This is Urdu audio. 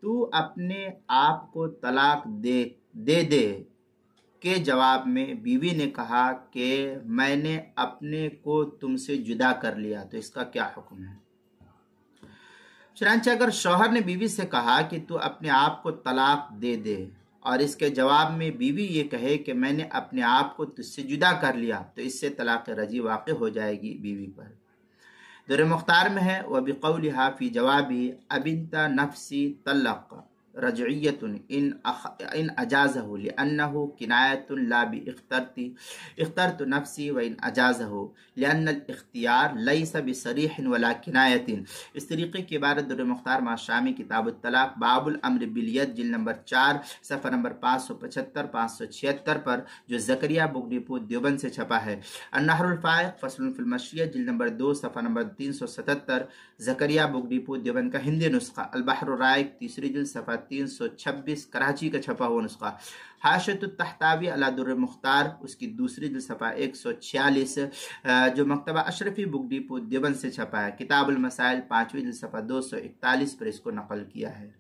تو اپنے آپ کو طلاق دے دے کے جواب میں بیوی نے کہا کہ میں نے اپنے کو تم سے جدا کر لیا، تو اس کا کیا حکم ہے؟ چنانچہ اگر شوہر نے بیوی سے کہا کہ تو اپنے آپ کو طلاق دے دے اور اس کے جواب میں بیوی یہ کہے کہ میں نے اپنے آپ کو تجھ سے جدا کر لیا، تو اس سے طلاق رجعی واقع ہو جائے گی بیوی پر۔ در مختار میں ہے وَبِقَوْلِهَا فِي جَوَابِهِ أَبِنْتَ نَفْسِي طَلَّقَ رجعية إن أجازه لأنه كناية لا اخترت نفسي وإن أجازه لأن الاختیار ليس بصریح ولا کنایة۔ اس طریقے کی عبارت در مختار شامی کتاب الطلاق باب الامر بالید جلد نمبر 4 صفحہ نمبر 575 576 پر جو زکریا بک ڈپو دیوبند سے چھپا ہے۔ النحر الفائق فصل فی المشیہ جلد نمبر 2 صفحہ نمبر 377 زکریا بک ڈپو دیوبند کا ہندی نسخہ۔ البحر الرائق تیسری جلد صفحہ 326 کراچی کا چھپا ہوا نسخہ۔ حاشیۃ التحتاوی علی در مختار اس کی دوسری جلد صفحہ 146 جو مکتبہ اشرفی بک ڈپو دیوبند سے چھپا ہے۔ کتاب المسائل 5ویں جلد صفحہ 241 پر اس کو نقل کیا ہے۔